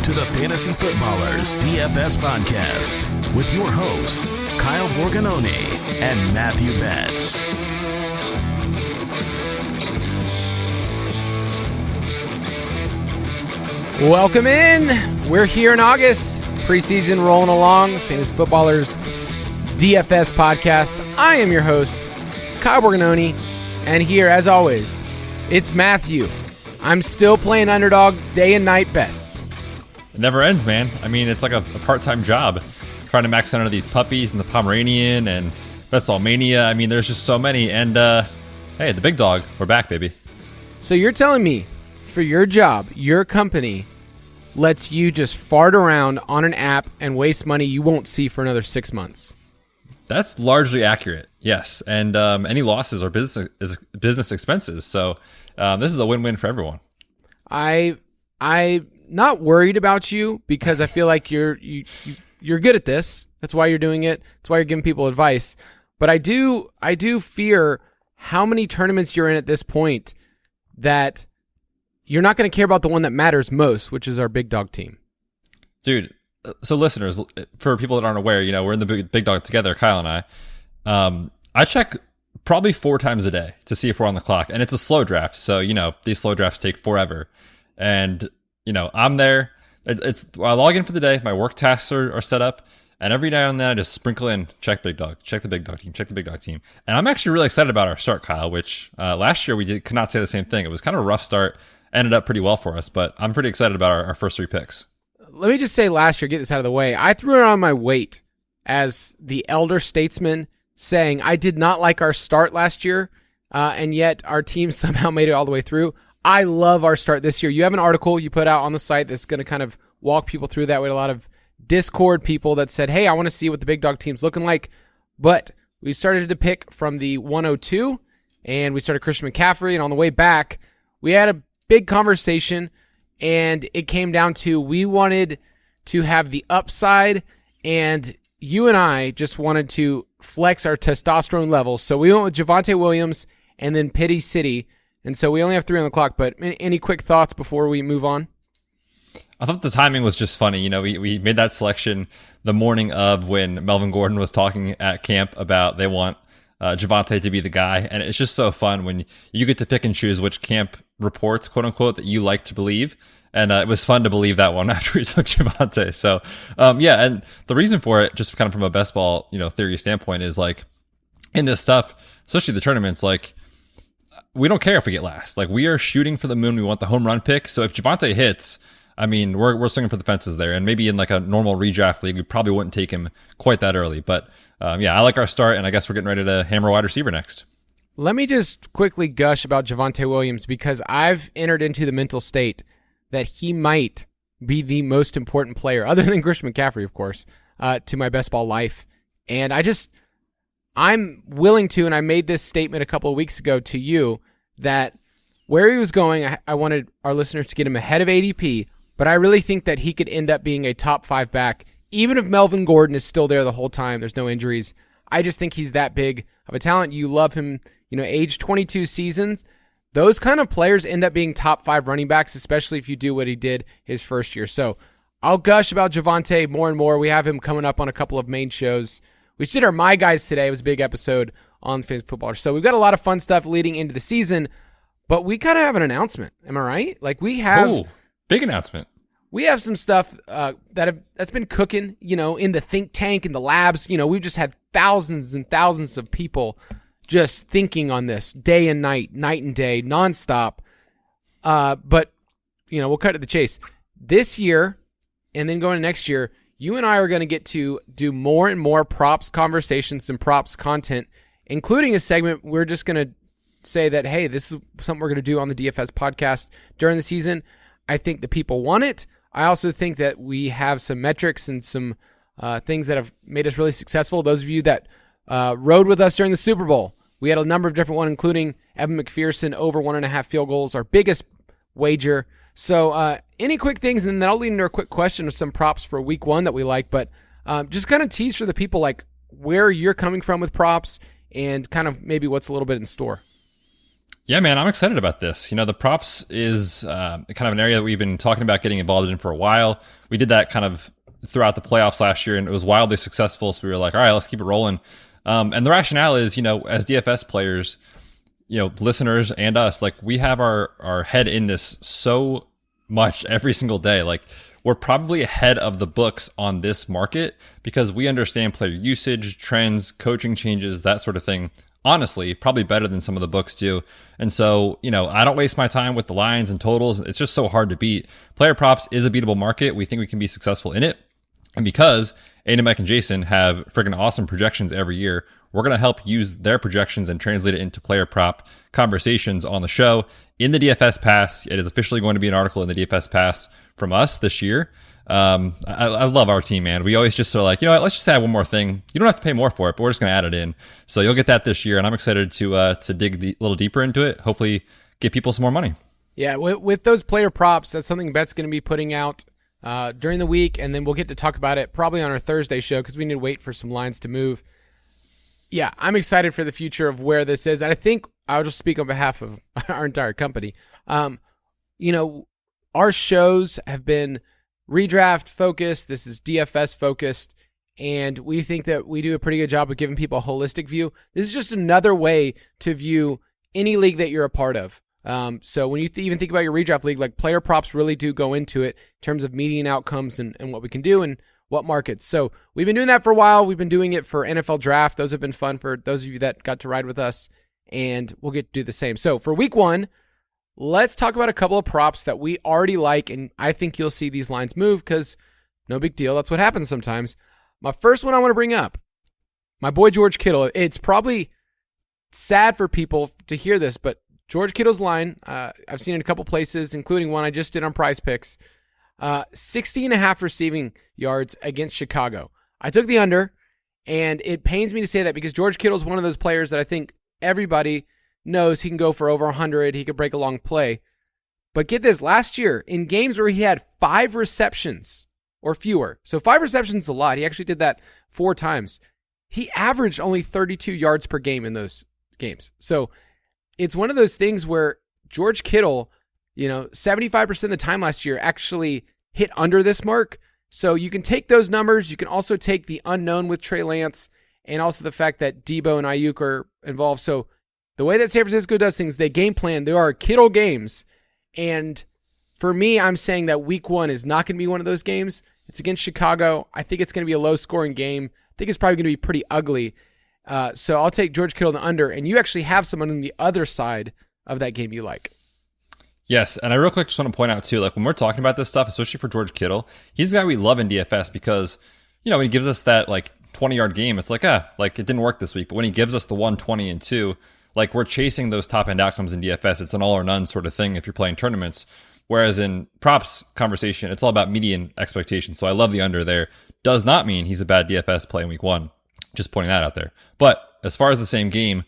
to the Fantasy Footballers DFS Podcast with your hosts, Kyle Borganoni and Matthew Betz. Welcome in. We're here in August. Preseason rolling along. Fantasy Footballers DFS Podcast. I am your host, Kyle Borganoni. And here, as always, it's Matthew. I'm still playing Underdog day and night bets. It never ends, man. I mean, it's like a part-time job trying to max out under these puppies and the Pomeranian and WrestleMania. I mean, there's just so many. And, hey, the big dog, we're back, baby. So you're telling me for your job, your company lets you just fart around on an app and waste money you won't see for another 6 months? That's largely accurate, yes. And any losses are business expenses. So this is a win-win for everyone. I'm not worried about you because I feel like you're good at this. That's why you're doing it. That's why you're giving people advice. But I do fear how many tournaments you're in at this point that you're not going to care about the one that matters most, which is our big dog team. Dude, so listeners, for people that aren't aware, we're in the big dog together, Kyle and I check probably 4 times a day to see if we're on the clock, and it's a slow draft. So, these slow drafts take forever. And, I'm there. I log in for the day. My work tasks are set up. And every now and then I just sprinkle in, check big dog, check the big dog team, check the big dog team. And I'm actually really excited about our start, Kyle, which last year could not say the same thing. It was kind of a rough start. Ended up pretty well for us, but I'm pretty excited about our first 3 picks. Let me just say last year, get this out of the way. I threw it on my weight as the elder statesman saying I did not like our start last year, and yet our team somehow made it all the way through. I love our start this year. You have an article you put out on the site that's going to kind of walk people through that. We had a lot of Discord people that said, hey, I want to see what the big dog team's looking like. But we started to pick from the 102, and we started Christian McCaffrey, and on the way back, we had a big conversation, and it came down to we wanted to have the upside, and you and I just wanted to flex our testosterone levels. So we went with Javonte Williams and then Pity City. And so we only have 3 on the clock, but any quick thoughts before we move on? I thought the timing was just funny. We made that selection the morning of when Melvin Gordon was talking at camp about they want Javonte to be the guy. And it's just so fun when you get to pick and choose which camp reports, quote unquote, that you like to believe. And it was fun to believe that one after we took Javonte. So, yeah, and the reason for it, just kind of from a best ball, theory standpoint, is like in this stuff, especially the tournaments, like we don't care if we get last. Like we are shooting for the moon. We want the home run pick. So if Javonte hits, I mean, we're swinging for the fences there. And maybe in like a normal redraft league, we probably wouldn't take him quite that early. But yeah, I like our start, and I guess we're getting ready to hammer wide receiver next. Let me just quickly gush about Javonte Williams because I've entered into the mental state that he might be the most important player, other than Christian McCaffrey, of course, to my best ball life. And I'm willing to, and I made this statement a couple of weeks ago to you, that where he was going, I wanted our listeners to get him ahead of ADP, but I really think that he could end up being a top 5 back, even if Melvin Gordon is still there the whole time, there's no injuries. I just think he's that big of a talent. You love him, age 22 seasons. Those kind of players end up being top 5 running backs, especially if you do what he did his first year. So I'll gush about Javonte more and more. We have him coming up on a couple of main shows. We did our My Guys today. It was a big episode on Fantasy Football. So we've got a lot of fun stuff leading into the season, but we kind of have an announcement. Am I right? Like we have... Ooh, big announcement. We have some stuff that's been cooking, in the think tank, in the labs. We've just had thousands and thousands of people just thinking on this day and night and day, nonstop. But, we'll cut to the chase. This year, and then going to next year, you and I are going to get to do more and more props conversations and props content, including a segment we're just going to say that, hey, this is something we're going to do on the DFS podcast during the season. I think the people want it. I also think that we have some metrics and some things that have made us really successful. Those of you that rode with us during the Super Bowl, we had a number of different ones, including Evan McPherson over 1.5 field goals, our biggest wager. So any quick things, and then that'll lead into a quick question of some props for week 1 that we like. But just kind of tease for the people like where you're coming from with props and kind of maybe what's a little bit in store. Yeah, man, I'm excited about this. The props is kind of an area that we've been talking about getting involved in for a while. We did that kind of throughout the playoffs last year, and it was wildly successful. So we were like, all right, let's keep it rolling. And the rationale is, as DFS players, listeners and us, like we have our head in this so much every single day. Like we're probably ahead of the books on this market because we understand player usage, trends, coaching changes, that sort of thing. Honestly, probably better than some of the books do. And so, I don't waste my time with the lines and totals. It's just so hard to beat. Player props is a beatable market. We think we can be successful in it. And because Aiden, Mike, and Jason have freaking awesome projections every year, we're going to help use their projections and translate it into player prop conversations on the show. In the DFS Pass, it is officially going to be an article in the DFS Pass from us this year. I love our team, man. We always just sort of like, let's just add one more thing. You don't have to pay more for it, but we're just going to add it in. So you'll get that this year, and I'm excited to dig a little deeper into it. Hopefully, get people some more money. Yeah, with those player props, that's something Bet's going to be putting out during the week, and then we'll get to talk about it probably on our Thursday show because we need to wait for some lines to move. Yeah, I'm excited for the future of where this is, and I think I'll just speak on behalf of our entire company. Our shows have been redraft focused. This is DFS focused, and we think that we do a pretty good job of giving people a holistic view. This is just another way to view any league that you're a part of. So when you even think about your redraft league, like player props really do go into it in terms of median outcomes and what we can do and what markets. So we've been doing that for a while. We've been doing it for NFL draft. Those have been fun for those of you that got to ride with us, and we'll get to do the same. So for week one, let's talk about a couple of props that we already like, and I think you'll see these lines move because no big deal. That's what happens sometimes. My first one I want to bring up, my boy George Kittle. It's probably sad for people to hear this, but George Kittle's line, I've seen it in a couple places, including one I just did on Prize Picks, 60.5 receiving yards against Chicago. I took the under, and it pains me to say that because George Kittle's one of those players that I think everybody knows he can go for over 100. He could break a long play. But get this, last year, in games where he had 5 receptions or fewer, so 5 receptions is a lot. He actually did that 4 times. He averaged only 32 yards per game in those games. So it's one of those things where George Kittle, 75% of the time last year actually hit under this mark. So you can take those numbers. You can also take the unknown with Trey Lance and also the fact that Debo and Ayuk are involved. So the way that San Francisco does things, they game plan. There are Kittle games. And for me, I'm saying that week one is not going to be one of those games. It's against Chicago. I think it's going to be a low-scoring game. I think it's probably going to be pretty ugly. So I'll take George Kittle the under, and you actually have someone on the other side of that game you like. Yes, and I real quick just want to point out too, like when we're talking about this stuff, especially for George Kittle, he's the guy we love in DFS because, when he gives us that like 20-yard game, it's like, it didn't work this week. But when he gives us the 120 and 2, like we're chasing those top-end outcomes in DFS. It's an all or none sort of thing if you're playing tournaments. Whereas in props conversation, it's all about median expectations. So I love the under there. Does not mean he's a bad DFS play in week one. Just pointing that out there. But as far as the same game,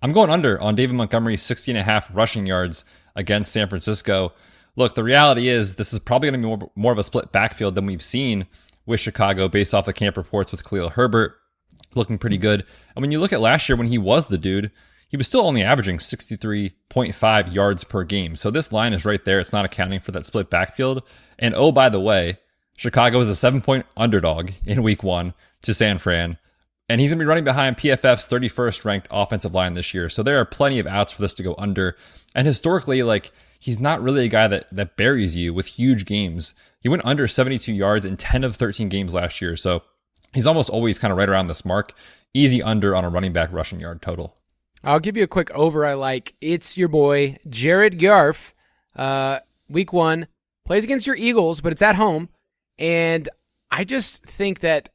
I'm going under on David Montgomery's 60.5 rushing yards against San Francisco. Look, the reality is this is probably going to be more of a split backfield than we've seen with Chicago based off the camp reports with Khalil Herbert looking pretty good. And when you look at last year when he was the dude, he was still only averaging 63.5 yards per game. So this line is right there. It's not accounting for that split backfield. And oh, by the way, Chicago is a 7-point underdog in week one to San Fran. And he's going to be running behind PFF's 31st ranked offensive line this year. So there are plenty of outs for this to go under. And historically, he's not really a guy that buries you with huge games. He went under 72 yards in 10 of 13 games last year. So he's almost always kind of right around this mark. Easy under on a running back rushing yard total. I'll give you a quick over I like. It's your boy, Jared Goff. Week one, plays against your Eagles, but it's at home. And I just think that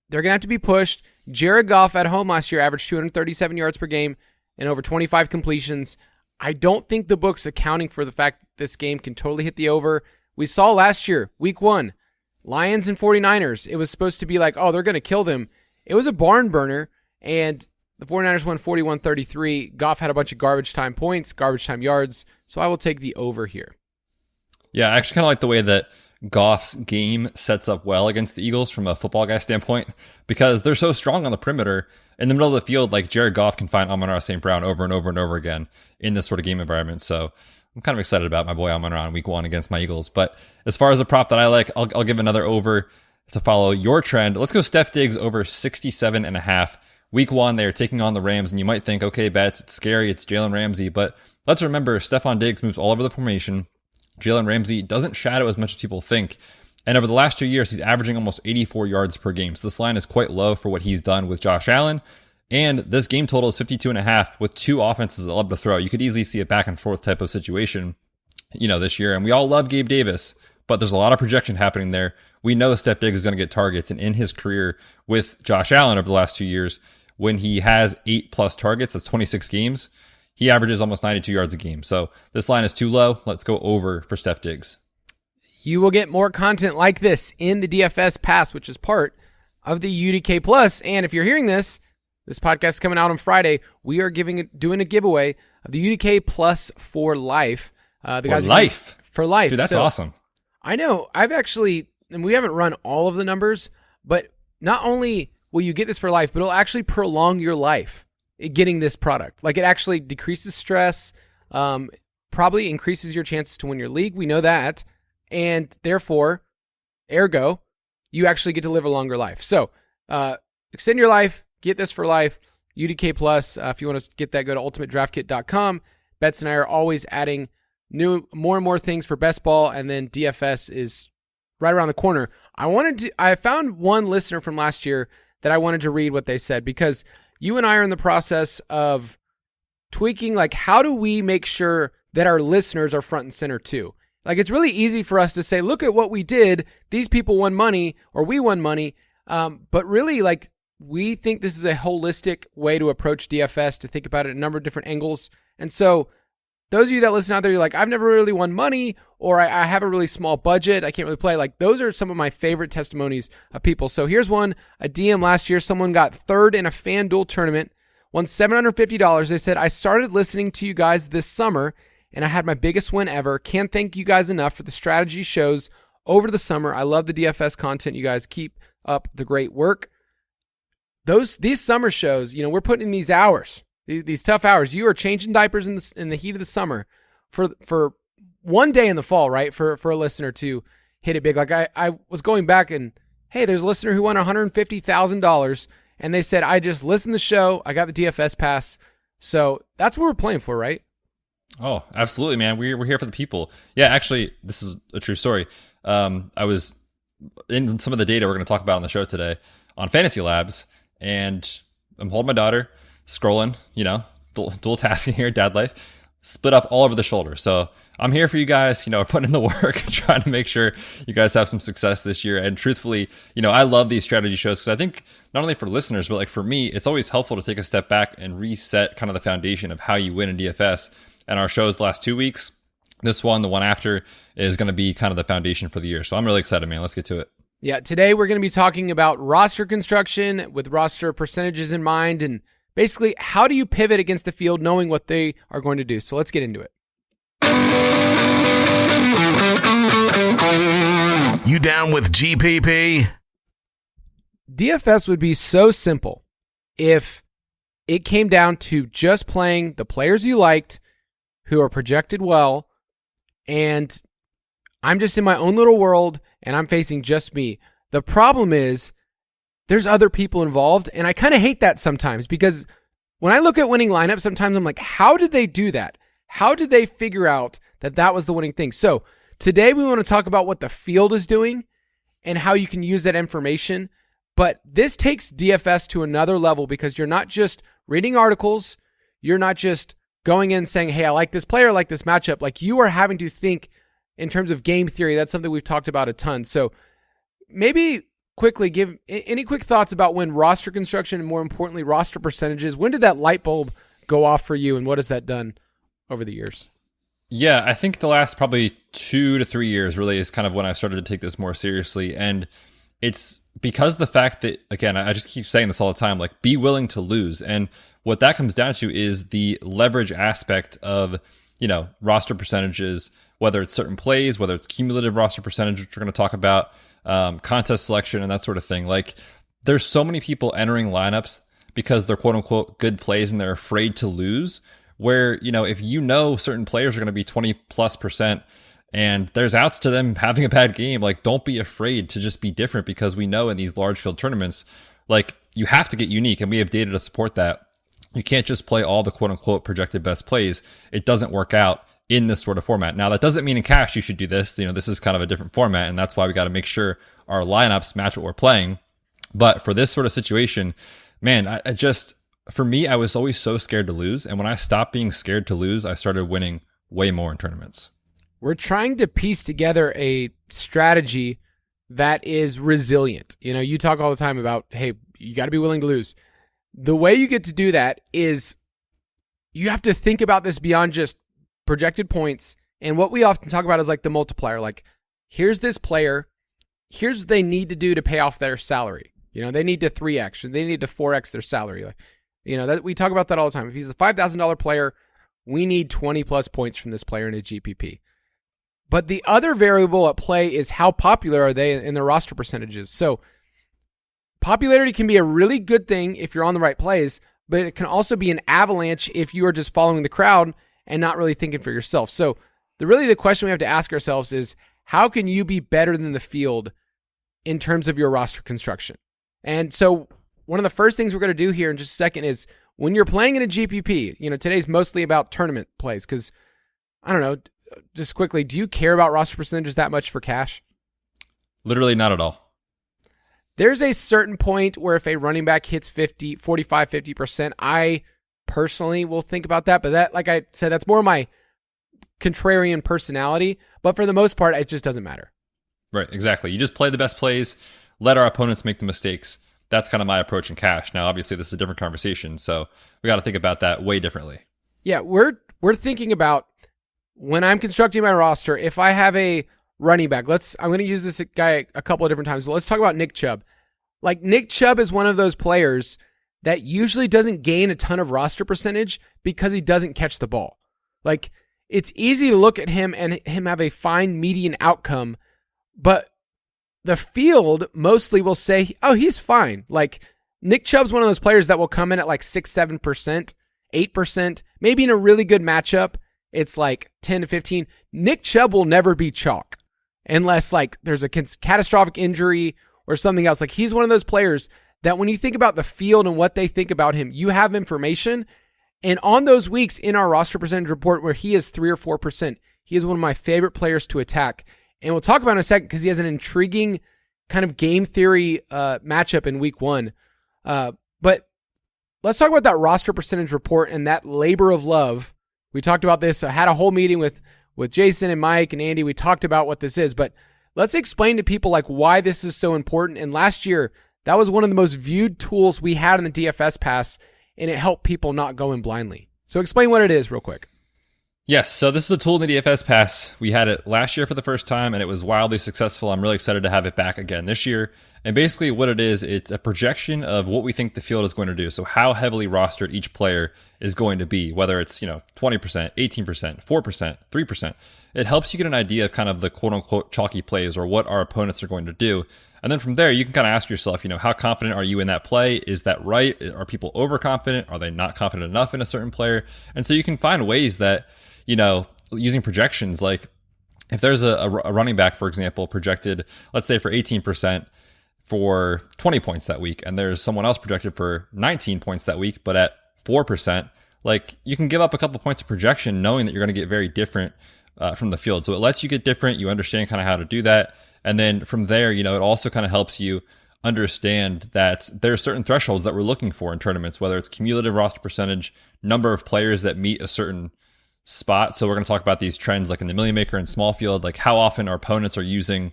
they're going to have to be pushed. Jared Goff at home last year averaged 237 yards per game and over 25 completions. I don't think the book's accounting for the fact that this game can totally hit the over. We saw last year, week one, Lions and 49ers. It was supposed to be like, they're going to kill them. It was a barn burner, and the 49ers won 41-33. Goff had a bunch of garbage time points, garbage time yards, so I will take the over here. Yeah, I actually kind of like the way that Goff's game sets up well against the Eagles from a football guy standpoint because they're so strong on the perimeter. In the middle of the field, like Jared Goff can find Amon-Ra St. Brown over and over and over again in this sort of game environment. So I'm kind of excited about my boy Amon-Ra in week 1 against my Eagles. But as far as a prop that I like, I'll give another over to follow your trend. Let's go Steph Diggs over 67.5. Week 1, they are taking on the Rams, and you might think, okay, Betz, it's scary, it's Jalen Ramsey. But let's remember, Stephon Diggs moves all over the formation. Jalen Ramsey doesn't shadow as much as people think. And over the last 2 years, he's averaging almost 84 yards per game. So this line is quite low for what he's done with Josh Allen. And this game total is 52.5 with 2 offenses that love to throw. You could easily see a back and forth type of situation, this year. And we all love Gabe Davis, but there's a lot of projection happening there. We know Steph Diggs is going to get targets. And in his career with Josh Allen over the last 2 years, when he has 8+ targets, that's 26 games, he averages almost 92 yards a game. So this line is too low. Let's go over for Steph Diggs. You will get more content like this in the DFS Pass, which is part of the UDK Plus. And if you're hearing this podcast is coming out on Friday. We are doing a giveaway of the UDK Plus for life. For life. Dude, that's awesome. I know. And we haven't run all of the numbers, but not only will you get this for life, but it'll actually prolong your life getting this product. Like, it actually decreases stress, probably increases your chances to win your league. We know that. And therefore, ergo, you actually get to live a longer life. So extend your life, get this for life, UDK Plus. If you want to get that, go to ultimatedraftkit.com. Betz and I are always adding more and more things for best ball, and then DFS is right around the corner. I found one listener from last year that I wanted to read what they said, because you and I are in the process of tweaking, like, how do we make sure that our listeners are front and center too? Like, it's really easy for us to say, look at what we did. These people won money, or we won money. But really, like, we think this is a holistic way to approach DFS, to think about it in a number of different angles. And so those of you that listen out there, you're like, I've never really won money, or I have a really small budget, I can't really play. Like, those are some of my favorite testimonies of people. So here's one. A DM last year, someone got third in a FanDuel tournament, won $750. They said, I started listening to you guys this summer, and I had my biggest win ever. Can't thank you guys enough for the strategy shows over the summer. I love the DFS content. You guys keep up the great work. These summer shows, we're putting in these hours, these tough hours. You are changing diapers in the heat of the summer for one day in the fall, right? For a listener to hit it big. Like, I was going back, and hey, there's a listener who won $150,000, and they said, I just listened to the show. I got the DFS pass. So that's what we're playing for, right? Oh, absolutely, man. We're here for the people. Yeah, actually, this is a true story. I was in some of the data we're going to talk about on the show today on Fantasy Labs, and I'm holding my daughter, scrolling, dual tasking here, dad life, split up all over the shoulder. So I'm here for you guys, putting in the work, trying to make sure you guys have some success this year. And truthfully, I love these strategy shows, because I think not only for listeners, but like for me, it's always helpful to take a step back and reset kind of the foundation of how you win in DFS. And our shows the last 2 weeks, this one, the one after, is going to be kind of the foundation for the year. So I'm really excited, man. Let's get to it. Yeah, today we're going to be talking about roster construction with roster percentages in mind, and basically, how do you pivot against the field knowing what they are going to do? So let's get into it. You down with GPP? DFS would be so simple if it came down to just playing the players you liked who are projected well, and I'm just in my own little world, and I'm facing just me. The problem is there's other people involved, and I kind of hate that sometimes, because when I look at winning lineups, sometimes I'm like, how did they do that? How did they figure out that was the winning thing? So today we want to talk about what the field is doing and how you can use that information. But this takes DFS to another level, because you're not just reading articles. You're not just going in saying, hey, I like this player, I like this matchup. Like, you are having to think in terms of game theory. That's something we've talked about a ton. So maybe quickly give any quick thoughts about when roster construction, and more importantly, roster percentages, when did that light bulb go off for you, and what has that done over the years? Yeah, I think the last probably 2 to 3 years really is kind of when I've started to take this more seriously. And it's because the fact that, again, I just keep saying this all the time, like, be willing to lose. And what that comes down to is the leverage aspect of, roster percentages whether it's certain plays, whether it's cumulative roster percentage, which we're going to talk about, contest selection, and that sort of thing. Like, there's so many people entering lineups because they're quote unquote good plays and they're afraid to lose, where, if certain players are going to be 20+% and there's outs to them having a bad game, like, don't be afraid to just be different, because we know in these large field tournaments, like, you have to get unique, and we have data to support that. You can't just play all the quote unquote projected best plays. It doesn't work out in this sort of format. Now, that doesn't mean in cash you should do this. This is kind of a different format, and that's why we got to make sure our lineups match what we're playing. But for this sort of situation, man, for me, I was always so scared to lose. And when I stopped being scared to lose, I started winning way more in tournaments. We're trying to piece together a strategy that is resilient. You talk all the time about, hey, you got to be willing to lose. The way you get to do that is you have to think about this beyond just projected points. And what we often talk about is like the multiplier. Like, here's this player. Here's what they need to do to pay off their salary. They need to 3x. They need to 4x their salary. That we talk about that all the time. If he's a $5,000 player, we need 20 plus points from this player in a GPP. But the other variable at play is how popular are they in their roster percentages. So popularity can be a really good thing if you're on the right plays, but it can also be an avalanche if you are just following the crowd and not really thinking for yourself. So the question we have to ask ourselves is, how can you be better than the field in terms of your roster construction? And so one of the first things we're going to do here in just a second is, when you're playing in a GPP, today's mostly about tournament plays, because, I don't know, just quickly, do you care about roster percentages that much for cash? Literally not at all. There's a certain point where if a running back hits 50%, I personally will think about that. But that, like I said, that's more my contrarian personality. But for the most part, it just doesn't matter. Right, exactly. You just play the best plays, let our opponents make the mistakes. That's kind of my approach in cash. Now, obviously, this is a different conversation, so we got to think about that way differently. Yeah, we're thinking about, when I'm constructing my roster, if I have a running back, I'm going to use this guy a couple of different times, but let's talk about Nick Chubb. Like, Nick Chubb is one of those players that usually doesn't gain a ton of roster percentage because he doesn't catch the ball. Like, it's easy to look at him and him have a fine median outcome, but the field mostly will say, oh, he's fine. Like, Nick Chubb's one of those players that will come in at like 6-7%, 8%, maybe in a really good matchup, it's like 10 to 15. Nick Chubb will never be chalk unless like there's a catastrophic injury or something else. Like, he's one of those players that when you think about the field and what they think about him, you have information. And on those weeks in our roster percentage report where he is 3 or 4%, he is one of my favorite players to attack. And we'll talk about in a second because he has an intriguing kind of game theory matchup in week 1. But let's talk about that roster percentage report and that labor of love. We talked about this. I had a whole meeting with Jason and Mike and Andy. We talked about what this is, but let's explain to people like why this is so important. And last year, that was one of the most viewed tools we had in the DFS Pass, and it helped people not go in blindly. So explain what it is real quick. Yes, so this is a tool in the DFS Pass. We had it last year for the first time, and it was wildly successful. I'm really excited to have it back again this year. And basically what it is, it's a projection of what we think the field is going to do. So how heavily rostered each player is going to be, whether it's 20%, 18%, 4%, 3%. It helps you get an idea of kind of the quote-unquote chalky plays or what our opponents are going to do. And then from there, you can kind of ask yourself, how confident are you in that play? Is that right? Are people overconfident? Are they not confident enough in a certain player? And so you can find ways that, using projections, like if there's a running back, for example, projected, let's say for 18% for 20 points that week, and there's someone else projected for 19 points that week, but at 4%, like you can give up a couple points of projection knowing that you're going to get very different from the field. So it lets you get different. You understand kind of how to do that. And then from there, it also kind of helps you understand that there are certain thresholds that we're looking for in tournaments, whether it's cumulative roster percentage, number of players that meet a certain spot. So we're going to talk about these trends like in the Million Maker and small field, like how often our opponents are using,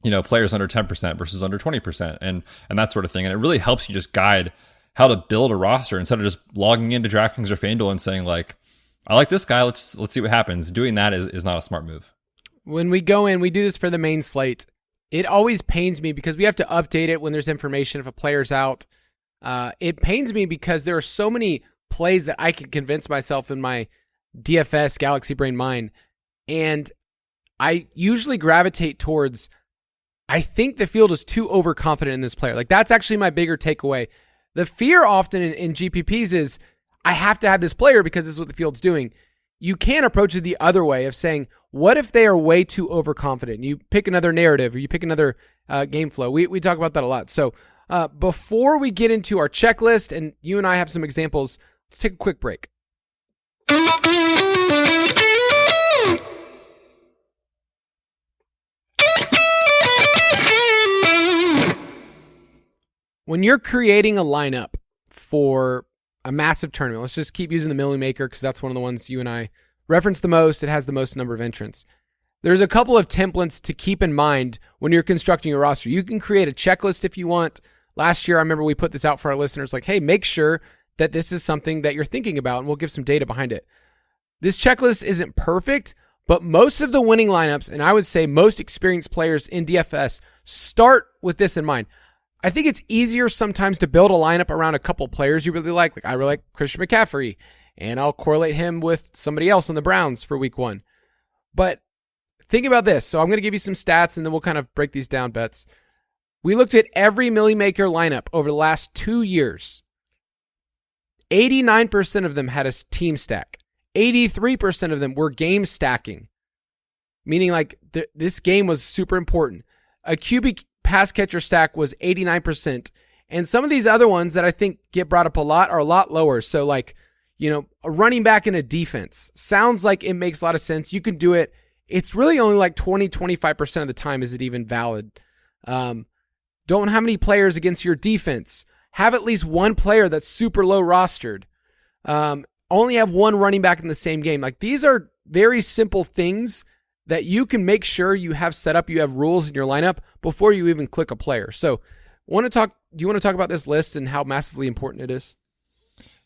players under 10% versus under 20% and that sort of thing. And it really helps you just guide how to build a roster instead of just logging into DraftKings or FanDuel and saying like, I like this guy. Let's see what happens. Doing that is not a smart move. When we go in, we do this for the main slate. It always pains me because we have to update it when there's information if a player's out. It pains me because there are so many plays that I can convince myself in my DFS Galaxy Brain mind. And I usually gravitate towards, I think the field is too overconfident in this player. Like, that's actually my bigger takeaway. The fear often in GPPs is, I have to have this player because this is what the field's doing. You can approach it the other way of saying, what if they are way too overconfident? You pick another narrative or you pick another game flow. We talk about that a lot. So before we get into our checklist and you and I have some examples, let's take a quick break. When you're creating a lineup for a massive tournament, let's just keep using the Millie Maker because that's one of the ones you and I reference the most. It has the most number of entrants. There's a couple of templates to keep in mind when you're constructing your roster. You can create a checklist if you want. Last year, I remember we put this out for our listeners, like, hey, make sure that this is something that you're thinking about, and we'll give some data behind it. This checklist isn't perfect, but most of the winning lineups, and I would say most experienced players in DFS, start with this in mind. I think it's easier sometimes to build a lineup around a couple players you really like. Like, I really like Christian McCaffrey, and I'll correlate him with somebody else on the Browns for week 1. But think about this. So I'm going to give you some stats, and then we'll kind of break these down, Betz. We looked at every Millie Maker lineup over the last 2 years. 89% of them had a team stack. 83% of them were game stacking, meaning like this game was super important. A QB pass catcher stack was 89%. And some of these other ones that I think get brought up a lot are a lot lower. So like, you know, a running back in a defense sounds like it makes a lot of sense. You can do it. It's really only like 20-25% of the time is it even valid. Don't have any players against your defense. Have at least one player that's super low rostered. Only have one running back in the same game. Like, these are very simple things that you can make sure you have set up. You have rules in your lineup before you even click a player. So do you want to talk about this list and how massively important it is?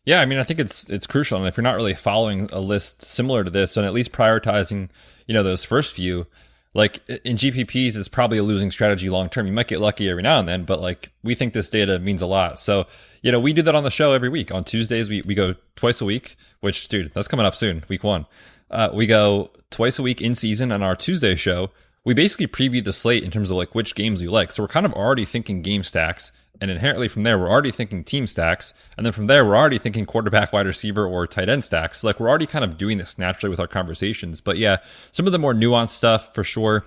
Yeah, I mean, I think it's crucial. And if you're not really following a list similar to this and at least prioritizing, you know, those first few, like in GPPs, it's probably a losing strategy long term. You might get lucky every now and then, but like, we think this data means a lot. So, you know, we do that on the show every week. On Tuesdays, we go twice a week, which, dude, that's coming up soon, week 1. We go twice a week in season on our Tuesday show. We basically preview the slate in terms of like which games we like. So we're kind of already thinking game stacks, and inherently from there, we're already thinking team stacks. And then from there, we're already thinking quarterback, wide receiver, or tight end stacks. So like, we're already kind of doing this naturally with our conversations. But yeah, some of the more nuanced stuff for sure.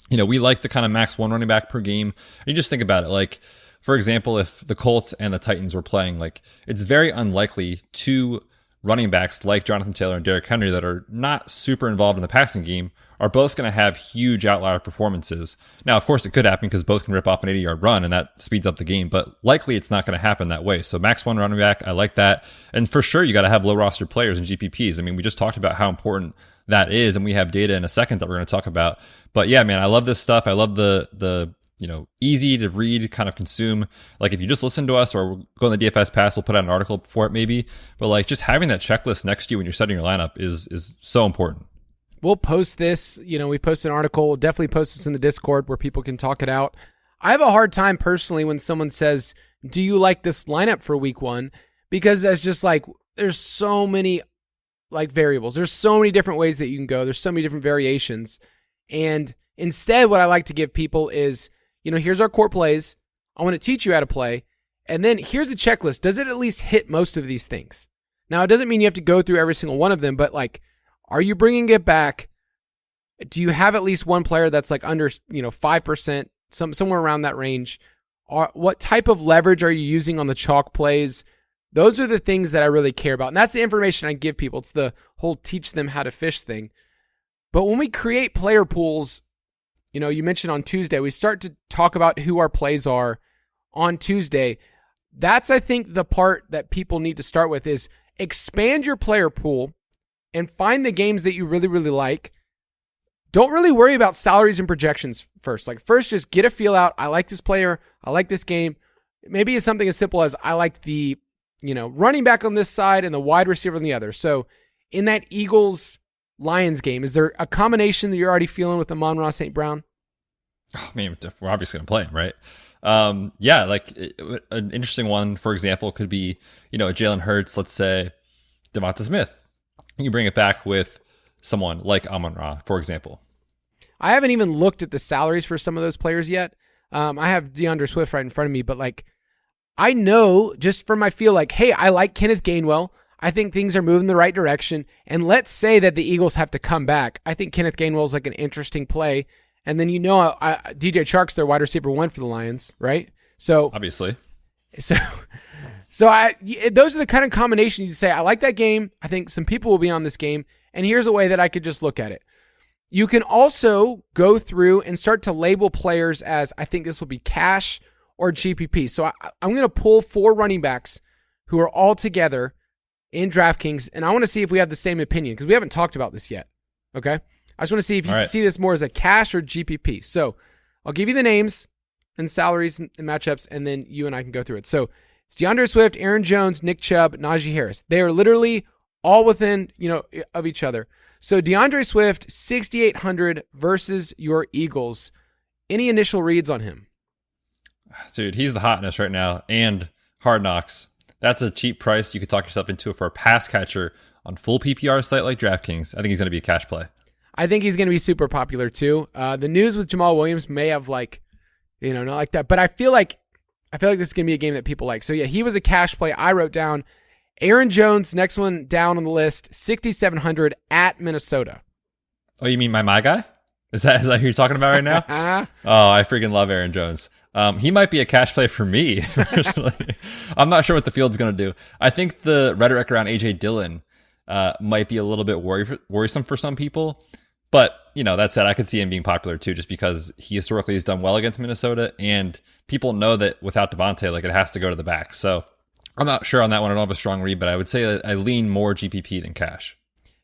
You know, we like the kind of max one running back per game. And you just think about it. Like, for example, if the Colts and the Titans were playing, like, it's very unlikely two running backs like Jonathan Taylor and Derrick Henry that are not super involved in the passing game are both going to have huge outlier performances. Now, of course, it could happen because both can rip off an 80-yard run, and that speeds up the game, but likely it's not going to happen that way. So max one running back, I like that. And for sure, you got to have low roster players in GPPs. I mean, we just talked about how important that is, and we have data in a second that we're going to talk about. But yeah, man, I love this stuff. I love the you know, easy to read, kind of consume. Like, if you just listen to us or go on the DFS Pass, we'll put out an article for it maybe. But like, just having that checklist next to you when you're setting your lineup is so important. We'll post this. You know, we post an article. We'll definitely post this in the Discord where people can talk it out. I have a hard time personally when someone says, do you like this lineup for week 1? Because that's just like, there's so many like variables. There's so many different ways that you can go. There's so many different variations. And instead, what I like to give people is, you know, here's our core plays. I want to teach you how to play. And then here's a checklist. Does it at least hit most of these things? Now, it doesn't mean you have to go through every single one of them, but like, are you bringing it back? Do you have at least one player that's like under, 5%, somewhere around that range? What type of leverage are you using on the chalk plays? Those are the things that I really care about. And that's the information I give people. It's the whole teach them how to fish thing. But when we create player pools, you know, you mentioned on Tuesday, we start to talk about who our plays are on Tuesday. That's, I think, the part that people need to start with is expand your player pool and find the games that you really, really like. Don't really worry about salaries and projections first. Like, first, just get a feel out. I like this player. I like this game. Maybe it's something as simple as I like the, running back on this side and the wide receiver on the other. So in that Eagles-Lions game, is there a combination that you're already feeling with Amon-Ra St. Brown? I mean, we're obviously going to play him, right? Yeah, like an interesting one, for example, could be, a Jalen Hurts, let's say Devonta Smith. You bring it back with someone like Amon-Ra, for example. I haven't even looked at the salaries for some of those players yet. I have DeAndre Swift right in front of me, but like, I know just from my feel like, hey, I like Kenneth Gainwell. I think things are moving the right direction. And let's say that the Eagles have to come back. I think Kenneth Gainwell is like an interesting play. And then DJ Chark's their wide receiver 1 for the Lions, right? So obviously, those are the kind of combinations you say, I like that game. I think some people will be on this game. And here's a way that I could just look at it. You can also go through and start to label players as, I think this will be cash or GPP. So I'm going to pull 4 running backs who are all together in DraftKings, and I want to see if we have the same opinion because we haven't talked about this yet. Okay? I just want to see if you see this more as a cash or GPP. So I'll give you the names and salaries and matchups, and then you and I can go through it. So it's DeAndre Swift, Aaron Jones, Nick Chubb, Najee Harris. They are literally all within, of each other. So DeAndre Swift, 6,800 versus your Eagles. Any initial reads on him? Dude, he's the hotness right now, and Hard Knocks. That's a cheap price you could talk yourself into for a pass catcher on full PPR site like DraftKings. I think he's going to be a cash play. I think he's going to be super popular too. The news with Jamal Williams may have not like that, but I feel like this is going to be a game that people like. So yeah, he was a cash play. I wrote down Aaron Jones, next one down on the list, 6,700 at Minnesota. Oh, you mean my guy? Is that who you're talking about right now? Oh, I freaking love Aaron Jones. He might be a cash play for me, personally. I'm not sure what the field's going to do. I think the rhetoric around A.J. Dillon might be a little bit worrisome for some people. But, that said, I could see him being popular too, just because he historically has done well against Minnesota, and people know that without Devontae, it has to go to the back. So I'm not sure on that one. I don't have a strong read, but I would say that I lean more GPP than cash.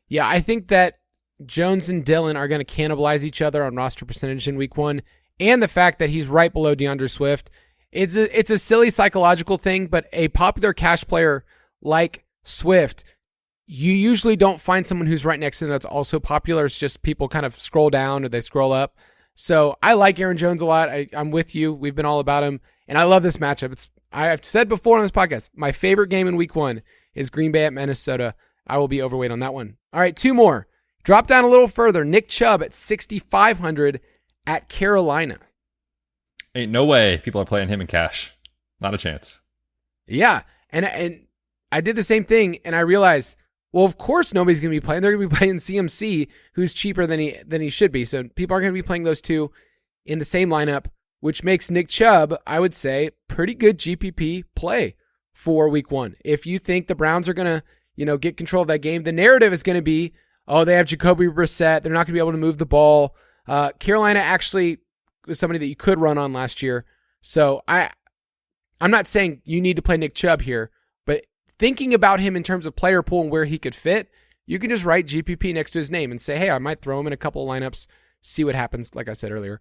Yeah, I think that Jones and Dillon are going to cannibalize each other on roster percentage in week 1. And the fact that he's right below DeAndre Swift. It's a silly psychological thing, but a popular cash player like Swift, you usually don't find someone who's right next to him that's also popular. It's just people kind of scroll down or they scroll up. So I like Aaron Jones a lot. I'm with you. We've been all about him. And I love this matchup. I've said before on this podcast, my favorite game in week 1 is Green Bay at Minnesota. I will be overweight on that one. All right, 2 more. Drop down a little further. Nick Chubb at 6,500 at Carolina. Ain't no way people are playing him in cash. Not a chance. Yeah, and I did the same thing, and I realized, well, of course nobody's going to be playing. They're going to be playing CMC, who's cheaper than he should be. So people are going to be playing those two in the same lineup, which makes Nick Chubb, I would say, pretty good GPP play for week 1. If you think the Browns are going to, get control of that game, the narrative is going to be, oh, they have Jacoby Brissett. They're not going to be able to move the ball. Carolina actually was somebody that you could run on last year. So I'm not saying you need to play Nick Chubb here, but thinking about him in terms of player pool and where he could fit, you can just write GPP next to his name and say, hey, I might throw him in a couple of lineups, see what happens, like I said earlier.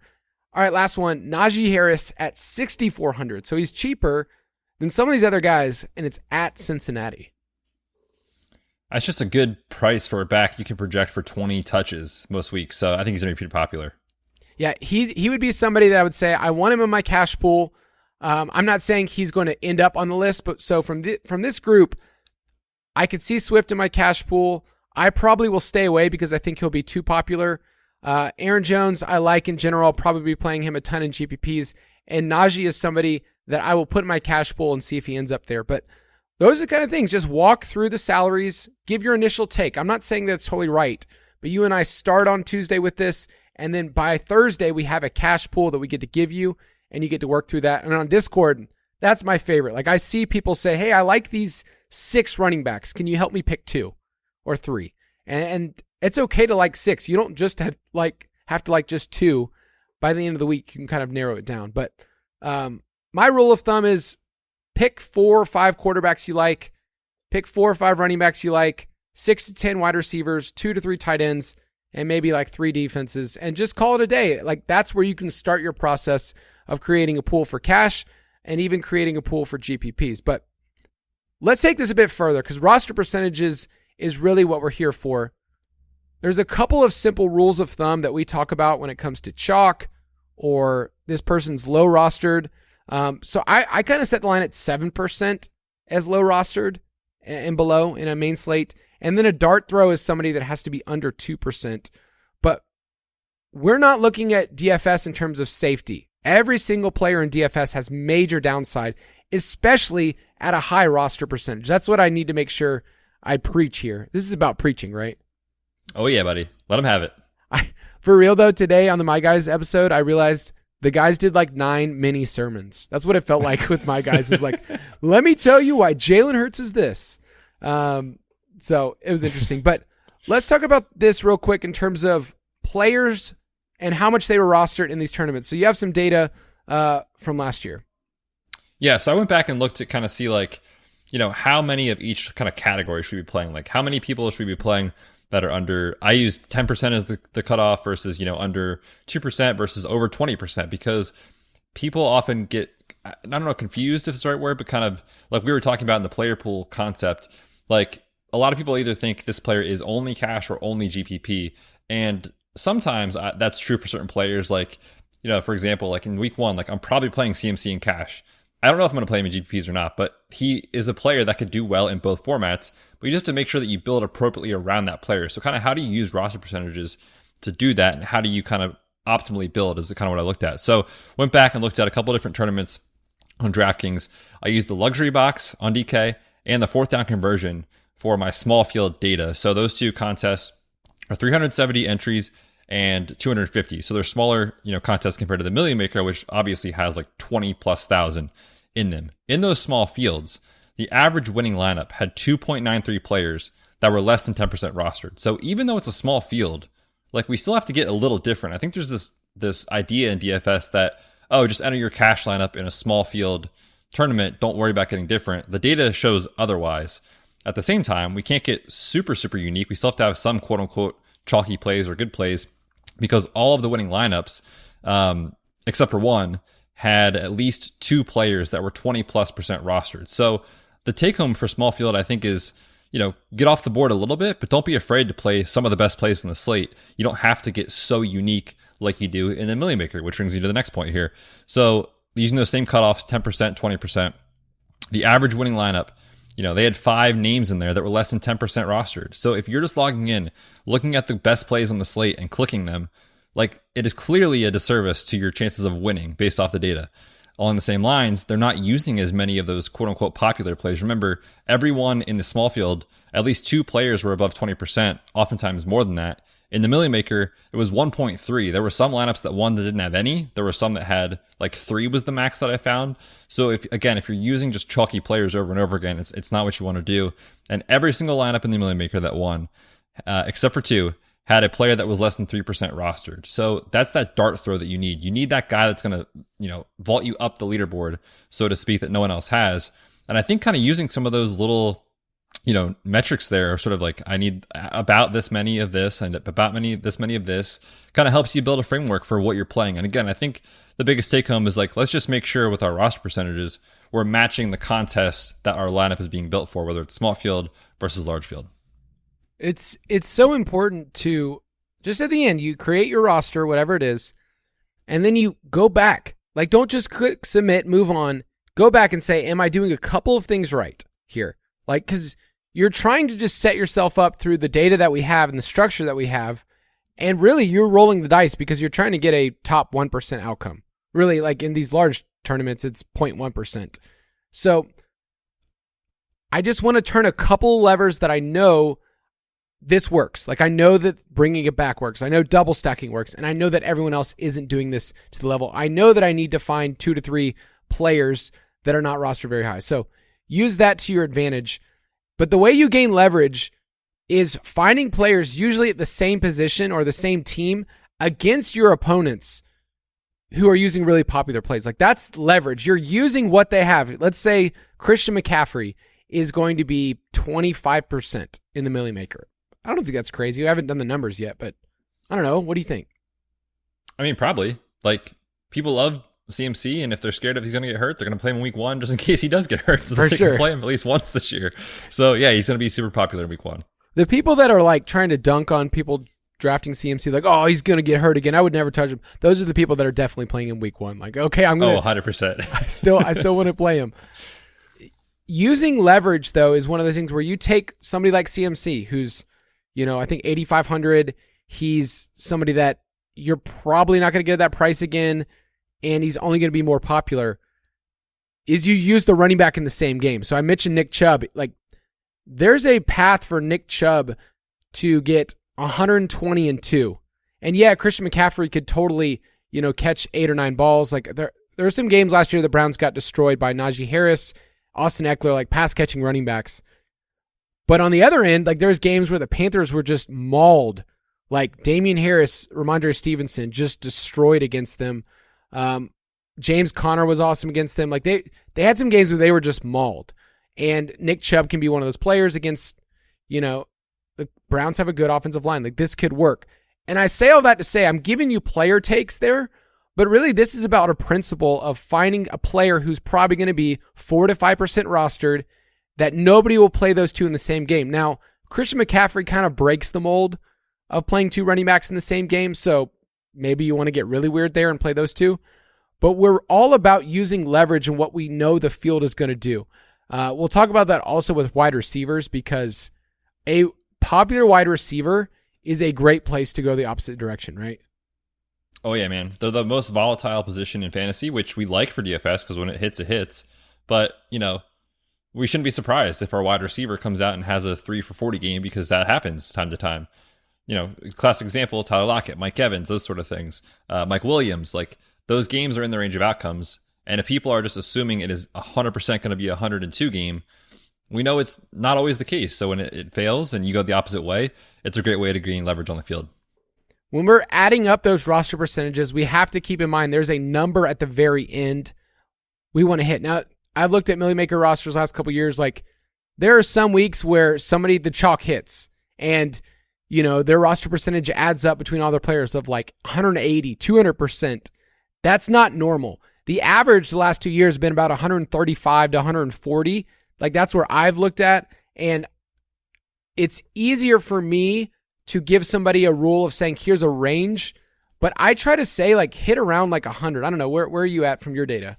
All right, last one, Najee Harris at 6,400. So he's cheaper than some of these other guys, and it's at Cincinnati. That's just a good price for a back you can project for 20 touches most weeks. So I think he's going to be pretty popular. Yeah, he would be somebody that I would say I want him in my cash pool. I'm not saying he's going to end up on the list, but so from this group, I could see Swift in my cash pool. I probably will stay away because I think he'll be too popular. Aaron Jones, I like in general. I'll probably be playing him a ton in GPPs. And Najee is somebody that I will put in my cash pool and see if he ends up there. But those are the kind of things. Just walk through the salaries, give your initial take. I'm not saying that's totally right, but you and I start on Tuesday with this, and then by Thursday, we have a cash pool that we get to give you, and you get to work through that. And on Discord, that's my favorite. Like I see people say, hey, I like these 6 running backs. Can you help me pick 2 or 3? And it's okay to like 6. You don't just have to like just 2. By the end of the week, you can kind of narrow it down. But my rule of thumb is pick 4 or 5 quarterbacks you like, pick 4 or 5 running backs you like, 6 to 10 wide receivers, 2 to 3 tight ends, and maybe like 3 defenses, and just call it a day. Like that's where you can start your process of creating a pool for cash and even creating a pool for GPPs. But let's take this a bit further because roster percentages is really what we're here for. There's a couple of simple rules of thumb that we talk about when it comes to chalk or this person's low rostered. So I kind of set the line at 7% as low rostered and below in a main slate. And then a dart throw is somebody that has to be under 2%. But we're not looking at DFS in terms of safety. Every single player in DFS has major downside, especially at a high roster percentage. That's what I need to make sure I preach here. This is about preaching, right? Oh yeah, buddy. Let them have it. For real though, today on the My Guys episode, I realized the guys did like 9 mini sermons. That's what it felt like with My Guys. Is like, let me tell you why Jalen Hurts is this. So it was interesting. But let's talk about this real quick in terms of players and how much they were rostered in these tournaments. So you have some data from last year. Yeah, so I went back and looked to kind of see like, how many of each kind of category should we be playing? Like how many people should we be playing that are under, I used 10% as the cutoff versus, under 2% versus over 20%, because people often get, I don't know, confused if it's the right word, but kind of like we were talking about in the player pool concept. Like a lot of people either think this player is only cash or only GPP. And sometimes that's true for certain players. Like, for example, like in week 1, like I'm probably playing CMC in cash. I don't know if I'm going to play him in GPPs or not, but he is a player that could do well in both formats. But you just have to make sure that you build appropriately around that player. So kind of how do you use roster percentages to do that? And how do you kind of optimally build is kind of what I looked at. So went back and looked at a couple of different tournaments on DraftKings. I used the luxury box on DK and the 4th down conversion for my small field data. So those two contests are 370 entries and 250. So they're smaller, contests compared to the Million Maker, which obviously has like 20,000+ in them. In those small fields, the average winning lineup had 2.93 players that were less than 10% rostered. So even though it's a small field, like we still have to get a little different. I think there's this idea in DFS that, just enter your cash lineup in a small field tournament. Don't worry about getting different. The data shows otherwise. At the same time, we can't get super, super unique. We still have to have some quote unquote chalky plays or good plays, because all of the winning lineups, except for one, had at least 2 players that were 20+% rostered. So the take home for small field, I think, is, get off the board a little bit, but don't be afraid to play some of the best plays on the slate. You don't have to get so unique like you do in the Million Maker, which brings you to the next point here. So using those same cutoffs, 10%, 20%, the average winning lineup, they had 5 names in there that were less than 10% rostered. So if you're just logging in, looking at the best plays on the slate and clicking them, like it is clearly a disservice to your chances of winning based off the data. Along the same lines, they're not using as many of those quote unquote popular plays. Remember, everyone in the small field, at least 2 players were above 20%, oftentimes more than that. In the Million Maker, it was 1.3. There were some lineups that didn't have any. There were some that had like 3 was the max that I found. So if you're using just chalky players over and over again, it's not what you want to do. And every single lineup in the Million Maker that won, except for 2, had a player that was less than 3% rostered. So that's that dart throw that you need. You need that guy that's going to, vault you up the leaderboard, so to speak, that no one else has. And I think kind of using some of those little metrics there are sort of like, I need about this many of this and about this many of this, kind of helps you build a framework for what you're playing. And again, I think the biggest take home is like, let's just make sure with our roster percentages, we're matching the contests that our lineup is being built for, whether it's small field versus large field. It's so important to just at the end, you create your roster, whatever it is, and then you go back. Like, don't just click submit, move on. Go back and say, am I doing a couple of things right here? Like, because you're trying to just set yourself up through the data that we have and the structure that we have. And really, you're rolling the dice because you're trying to get a top 1% outcome. Really, like in these large tournaments, it's 0.1%. So I just want to turn a couple levers that I know this works. Like, I know that bringing it back works. I know double stacking works. And I know that everyone else isn't doing this to the level. I know that I need to find 2 to 3 players that are not rostered very high. So use that to your advantage. But the way you gain leverage is finding players usually at the same position or the same team against your opponents who are using really popular plays. Like, that's leverage. You're using what they have. Let's say Christian McCaffrey is going to be 25% in the Million Maker. I don't think that's crazy. I haven't done the numbers yet, but I don't know. What do you think? I mean, probably. Like, people love CMC, and if they're scared if he's going to get hurt, they're going to play him in week 1 just in case he does get hurt, so they can play him at least once this year. So yeah, he's going to be super popular in week 1. The people that are like trying to dunk on people drafting CMC, like, oh, he's going to get hurt again, I would never touch him. Those are the people that are definitely playing in week 1. Like, okay, I'm going to 100%. I still want to play him. Using leverage, though, is one of those things where you take somebody like CMC, who's, I think 8,500. He's somebody that, you're probably not going to get that price again, and he's only going to be more popular, is you use the running back in the same game. So I mentioned Nick Chubb. Like, there's a path for Nick Chubb to get 120 and 2. And yeah, Christian McCaffrey could totally, catch 8 or 9 balls. Like, there were some games last year the Browns got destroyed by Najee Harris, Austin Eckler, like pass-catching running backs. But on the other end, like, there's games where the Panthers were just mauled. Like, Damian Harris, Ramondre Stevenson just destroyed against them. James Conner was awesome against them. Like, they had some games where they were just mauled. And Nick Chubb can be one of those players against, the Browns have a good offensive line. Like, this could work. And I say all that to say I'm giving you player takes there, but really this is about a principle of finding a player who's probably going to be 4 to 5% rostered, that nobody will play those two in the same game. Now, Christian McCaffrey kind of breaks the mold of playing 2 running backs in the same game, so maybe you want to get really weird there and play those 2. But we're all about using leverage and what we know the field is going to do. We'll talk about that also with wide receivers, because a popular wide receiver is a great place to go the opposite direction, right? Oh, yeah, man. They're the most volatile position in fantasy, which we like for DFS because when it hits, it hits. But, we shouldn't be surprised if our wide receiver comes out and has a 3 for 40 game, because that happens time to time. Classic example, Tyler Lockett, Mike Evans, those sort of things. Mike Williams, like, those games are in the range of outcomes. And if people are just assuming it is 100% going to be a 102 game, we know it's not always the case. So when it fails and you go the opposite way, it's a great way to gain leverage on the field. When we're adding up those roster percentages, we have to keep in mind there's a number at the very end we want to hit. Now, I've looked at Millie Maker rosters last couple of years. Like, there are some weeks where the chalk hits and, their roster percentage adds up between all their players of like 180, 200%. That's not normal. The average the last 2 years has been about 135 to 140. Like, that's where I've looked at. And it's easier for me to give somebody a rule of saying, here's a range. But I try to say, like, hit around like 100. I don't know. Where are you at from your data?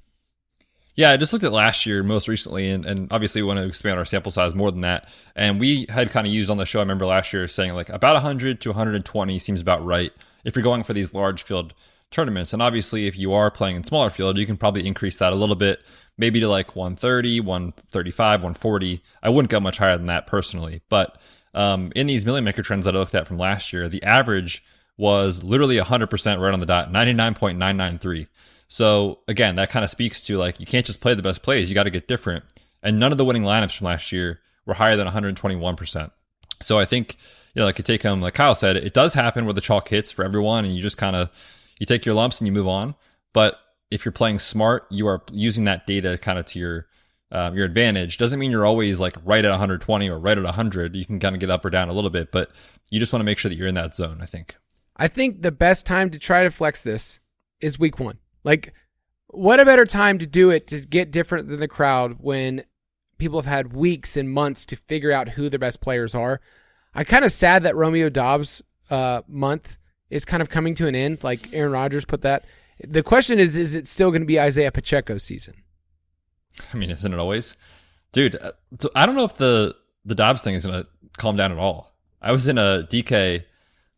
Yeah, I just looked at last year most recently, and obviously we want to expand our sample size more than that. And we had kind of used on the show, I remember last year, saying like about 100 to 120 seems about right if you're going for these large field tournaments. And obviously, if you are playing in smaller field, you can probably increase that a little bit, maybe to like 130, 135, 140. I wouldn't go much higher than that personally. But in these Millie Maker trends that I looked at from last year, the average was literally 100% right on the dot, 99.993. So again, that kind of speaks to like, you can't just play the best plays, you got to get different. And none of the winning lineups from last year were higher than 121%. So I think, like a take home, like Kyle said, it does happen where the chalk hits for everyone and you just kind of, you take your lumps and you move on. But if you're playing smart, you are using that data kind of to your advantage. Doesn't mean you're always like right at 120 or right at 100. You can kind of get up or down a little bit, but you just want to make sure that you're in that zone, I think. I think the best time to try to flex this is week 1. Like, what a better time to do it to get different than the crowd when people have had weeks and months to figure out who their best players are. I'm kind of sad that Romeo Doubs month is kind of coming to an end. Like Aaron Rodgers put that. The question is it still going to be Isaiah Pacheco's season? I mean, isn't it always? Dude, so I don't know if the Dobbs thing is going to calm down at all. I was in a DK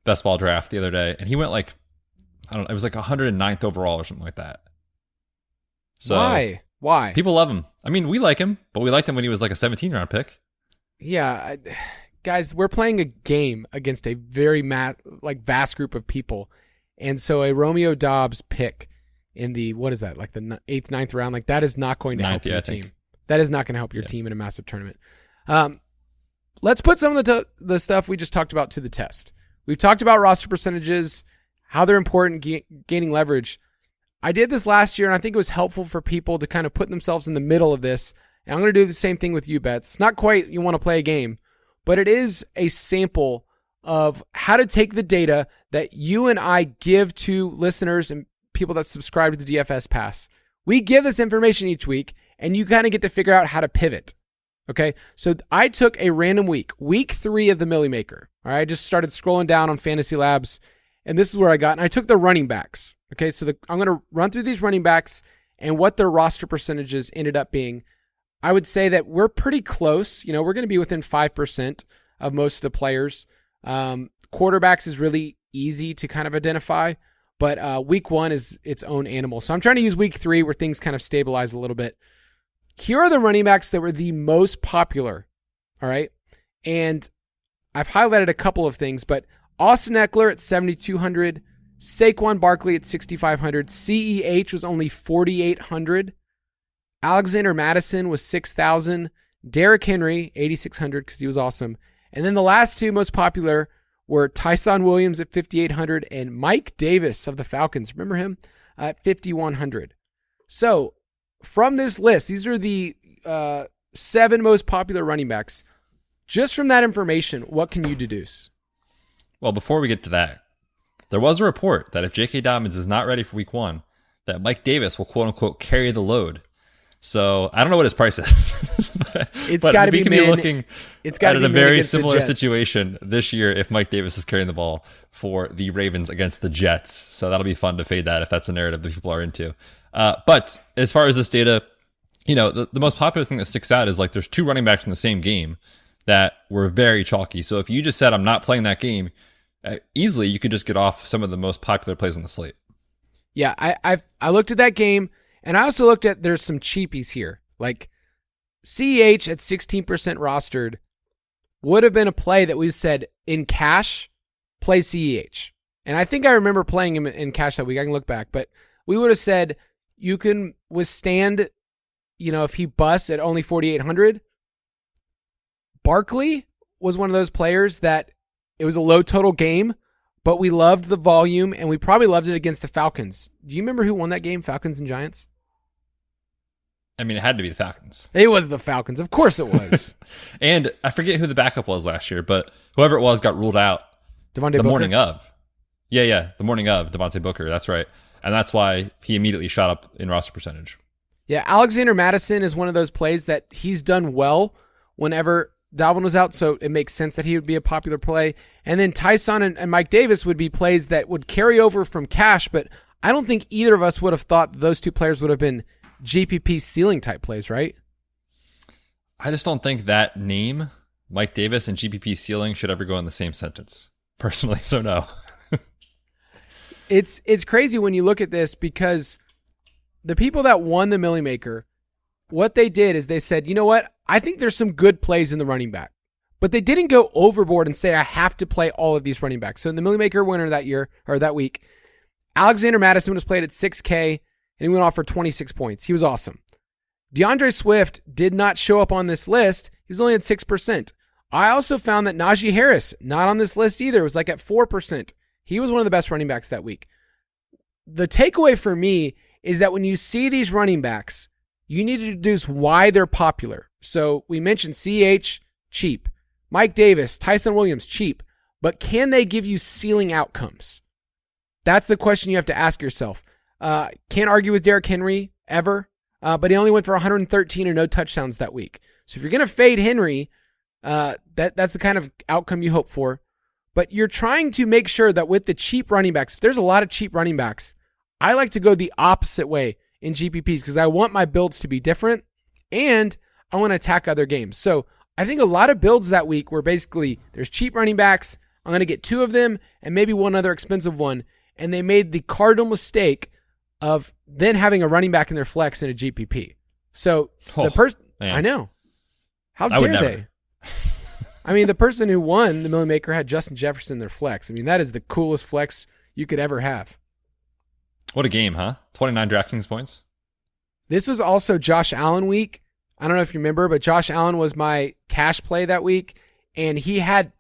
best ball draft the other day, and he went like, I don't know, it was like 109th overall or something like that. So Why? People love him. I mean, we like him, but we liked him when he was like a 17-round pick. Yeah, guys, we're playing a game against a very vast group of people. And so a Romeo Doubs pick in the, what is that, like the 8th, 9th round, like that is not going to help your team. That is not going to help your team in a massive tournament. Let's put some of the stuff we just talked about to the test. We've talked about roster percentages, how they're important, gaining leverage. I did this last year, and I think it was helpful for people to kind of put themselves in the middle of this. And I'm going to do the same thing with you, Betz. It's not quite you want to play a game, but it is a sample of how to take the data that you and I give to listeners and people that subscribe to the DFS Pass. We give this information each week, and you kind of get to figure out how to pivot. Okay, so I took a random week 3 of the Millie Maker. All right, I just started scrolling down on Fantasy Labs, and this is where I got, and I took the running backs. Okay, so I'm going to run through these running backs and what their roster percentages ended up being. I would say that we're pretty close. We're going to be within 5% of most of the players. Quarterbacks is really easy to kind of identify, But week 1 is its own animal. So I'm trying to use week 3 where things kind of stabilize a little bit. Here are the running backs that were the most popular. All right. And I've highlighted a couple of things, but Austin Eckler at 7,200, Saquon Barkley at 6,500, CEH was only 4,800, Alexander Madison was 6,000, Derrick Henry, 8,600 because he was awesome. And then the last two most popular were Tyson Williams at 5,800 and Mike Davis of the Falcons. Remember him? At 5,100. So from this list, these are the 7 most popular running backs. Just from that information, what can you deduce? Well, before we get to that, there was a report that if J.K. Dobbins is not ready for week 1, that Mike Davis will quote unquote carry the load. So I don't know what his price is. It's got to be mid. Looking it's got to be a very similar situation this year if Mike Davis is carrying the ball for the Ravens against the Jets. So that'll be fun to fade that if that's a narrative that people are into. But as far as this data, the most popular thing that sticks out is like there's 2 running backs in the same game that were very chalky. So if you just said I'm not playing that game, easily you could just get off some of the most popular plays on the slate. Yeah, I looked at that game. And I also looked at, there's some cheapies here. Like CEH at 16% rostered would have been a play that we said in cash, play CEH. And I think I remember playing him in cash that week. I can look back. But we would have said you can withstand, if he busts at only 4,800. Barkley was one of those players that it was a low total game, but we loved the volume and we probably loved it against the Falcons. Do you remember who won that game, Falcons and Giants? I mean, it had to be the Falcons. It was the Falcons. Of course it was. And I forget who the backup was last year, but whoever it was got ruled out morning of. Yeah, the morning of Devontae Booker. That's right. And that's why he immediately shot up in roster percentage. Yeah, Alexander Madison is one of those plays that he's done well whenever Dalvin was out, so it makes sense that he would be a popular play. And then Tyson and Mike Davis would be plays that would carry over from cash, but I don't think either of us would have thought those 2 players would have been GPP ceiling type plays, right? I just don't think that name, Mike Davis and GPP ceiling, should ever go in the same sentence, personally, so no. It's crazy when you look at this because the people that won the Millie Maker, what they did is they said, you know what? I think there's some good plays in the running back. But they didn't go overboard and say, I have to play all of these running backs. So in the Millie Maker winner that year, or that week, Alexander Madison was played at 6K, and he went off for 26 points. He was awesome. DeAndre Swift did not show up on this list. He was only at 6%. I also found that Najee Harris, not on this list either, was like at 4%. He was one of the best running backs that week. The takeaway for me is that when you see these running backs, you need to deduce why they're popular. So we mentioned CH, cheap. Mike Davis, Tyson Williams, cheap. But can they give you ceiling outcomes? That's the question you have to ask yourself. Can't argue with Derrick Henry ever, but he only went for 113 and no touchdowns that week. So if you're going to fade Henry, that's the kind of outcome you hope for. But you're trying to make sure that with the cheap running backs, if there's a lot of cheap running backs, I like to go the opposite way in GPPs because I want my builds to be different and I want to attack other games. So I think a lot of builds that week were basically there's cheap running backs. I'm going to get 2 of them and maybe one other expensive one. And they made the cardinal mistake of then having a running back in their flex in a GPP. So the person, I know. How dare they? I mean, the person who won the Millie Maker had Justin Jefferson in their flex. I mean, that is the coolest flex you could ever have. What a game, huh? 29 DraftKings points. This was also Josh Allen week. I don't know if you remember, but Josh Allen was my cash play that week, and he had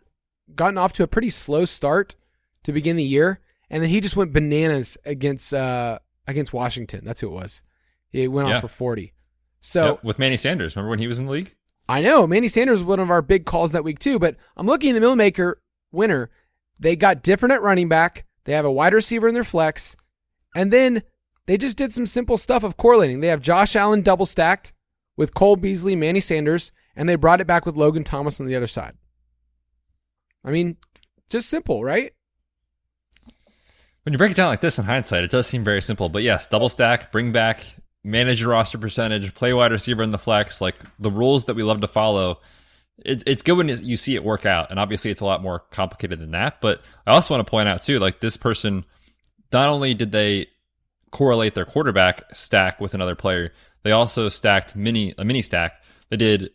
gotten off to a pretty slow start to begin the year, and then he just went bananas against Washington. That's who it was. He went off for 40. So with Manny Sanders, remember when he was in the league? I know. Manny Sanders was one of our big calls that week too, but I'm looking at the Millie Maker winner. They got different at running back. They have a wide receiver in their flex, and then they just did some simple stuff of correlating. They have Josh Allen double stacked with Cole Beasley, Manny Sanders, and they brought it back with Logan Thomas on the other side. I mean, just simple, right? When you break it down like this in hindsight, it does seem very simple. But yes, double stack, bring back, manage your roster percentage, play wide receiver in the flex, like the rules that we love to follow. It's good when you see it work out. And obviously it's a lot more complicated than that. But I also want to point out too, like this person not only did they correlate their quarterback stack with another player, they also stacked a mini stack. They did,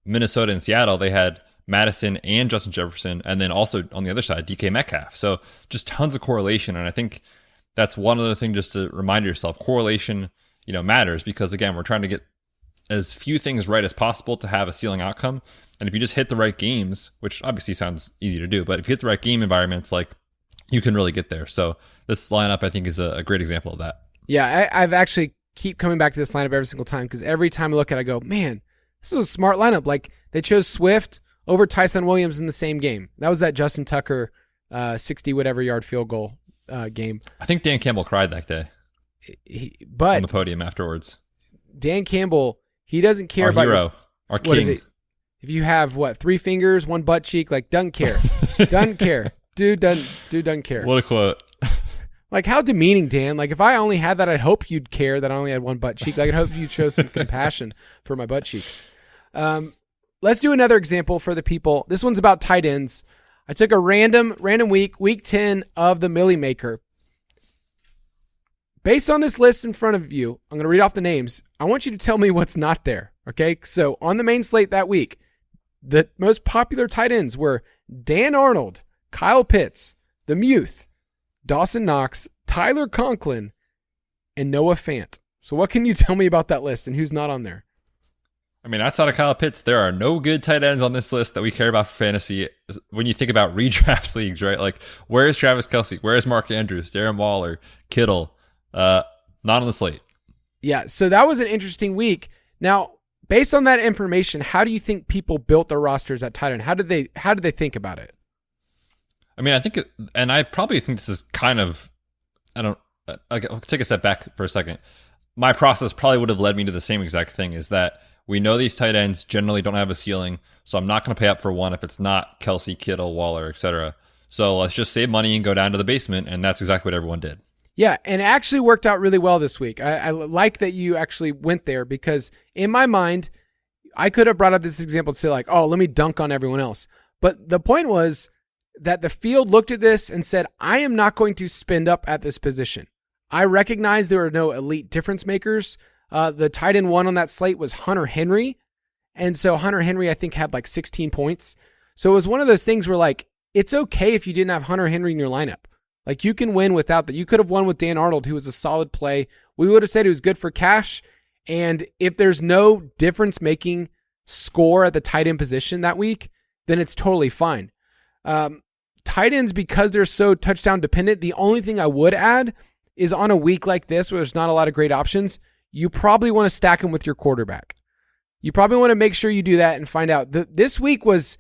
Minnesota and Seattle. They had Madison and Justin Jefferson, and then also on the other side, DK Metcalf. So just tons of correlation. And I think that's one other thing just to remind yourself. Correlation, matters because, again, we're trying to get as few things right as possible to have a ceiling outcome. And if you just hit the right games, which obviously sounds easy to do, but if you hit the right game environments, like, you can really get there. So this lineup, I think, is a great example of that. Yeah, I've actually keep coming back to this lineup every single time because every time I look at it, I go, man, this was a smart lineup. Like, they chose Swift over Tyson Williams in the same game. That was that Justin Tucker 60-whatever yard field goal game. I think Dan Campbell cried that day on the podium afterwards. Dan Campbell, he doesn't care about hero, our king. What is it? If you have, 3 fingers, 1 butt cheek, doesn't care. Doesn't care. Dude doesn't care. What a quote. How demeaning, Dan. If I only had that, I'd hope you'd care that I only had 1 butt cheek. I'd hope you'd show some compassion for my butt cheeks. Let's do another example for the people. This one's about tight ends. I took a random week 10 of the Millie Maker. Based on this list in front of you, I'm going to read off the names. I want you to tell me what's not there, okay? So on the main slate that week, the most popular tight ends were Dan Arnold, Kyle Pitts, The Muth, Dawson Knox, Tyler Conklin, and Noah Fant. So what can you tell me about that list and who's not on there? I mean, outside of Kyle Pitts, there are no good tight ends on this list that we care about for fantasy. When you think about redraft leagues, right? Where is Travis Kelce? Where is Mark Andrews? Darren Waller? Kittle? Not on the slate. Yeah, so that was an interesting week. Now, based on that information, how do you think people built their rosters at tight end? How did they think about it? I mean, I probably think this is kind of, I'll take a step back for a second. My process probably would have led me to the same exact thing, is that we know these tight ends generally don't have a ceiling, so I'm not going to pay up for one if it's not Kelce, Kittle, Waller, etc. So let's just save money and go down to the basement, and that's exactly what everyone did. Yeah, and it actually worked out really well this week. I like that you actually went there because in my mind, I could have brought up this example to say let me dunk on everyone else. But the point was that the field looked at this and said, I am not going to spend up at this position. I recognize there are no elite difference makers. The tight end one on that slate was Hunter Henry. And so Hunter Henry, I think, had 16 points. So it was one of those things where it's okay if you didn't have Hunter Henry in your lineup. You can win without that. You could have won with Dan Arnold, who was a solid play. We would have said he was good for cash. And if there's no difference-making score at the tight end position that week, then it's totally fine. Tight ends, because they're so touchdown dependent, the only thing I would add is on a week like this where there's not a lot of great options, you probably want to stack them with your quarterback. You probably want to make sure you do that and find out. This week was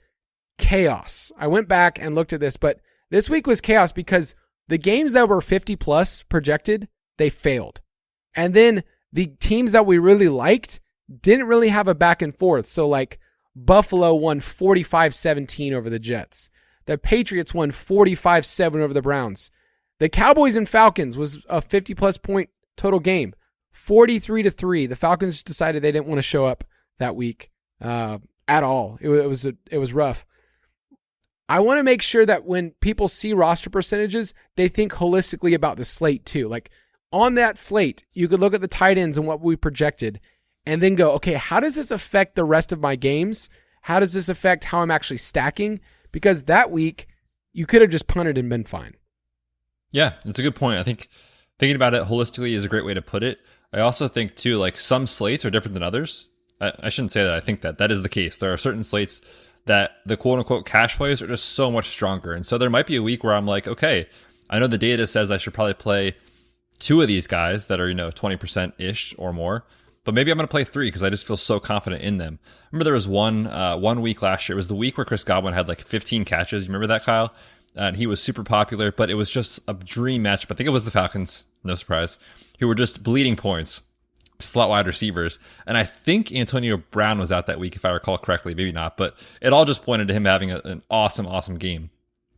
chaos. I went back and looked at this, but this week was chaos because the games that were 50-plus projected, they failed. And then the teams that we really liked didn't really have a back and forth. So Buffalo won 45-17 over the Jets. The Patriots won 45-7 over the Browns. The Cowboys and Falcons was a 50-plus point total game. 43-3. The Falcons decided they didn't want to show up that week at all. It was rough. I want to make sure that when people see roster percentages, they think holistically about the slate too. On that slate, you could look at the tight ends and what we projected and then go, okay, how does this affect the rest of my games? How does this affect how I'm actually stacking? Because that week, you could have just punted and been fine. Yeah, that's a good point. I think thinking about it holistically is a great way to put it. I also think too, some slates are different than others. I shouldn't say that. I think that is the case. There are certain slates that the quote-unquote cash plays are just so much stronger. And so there might be a week where I'm okay, I know the data says I should probably play 2 of these guys that are, 20%-ish or more, but maybe I'm going to play 3 because I just feel so confident in them. Remember there was one week last year. It was the week where Chris Godwin had 15 catches. You remember that, Kyle? And he was super popular, but it was just a dream matchup. I think it was the Falcons, no surprise, who were just bleeding points. Slot wide receivers. And I think Antonio Brown was out that week, if I recall correctly. Maybe not, but it all just pointed to him having an awesome game.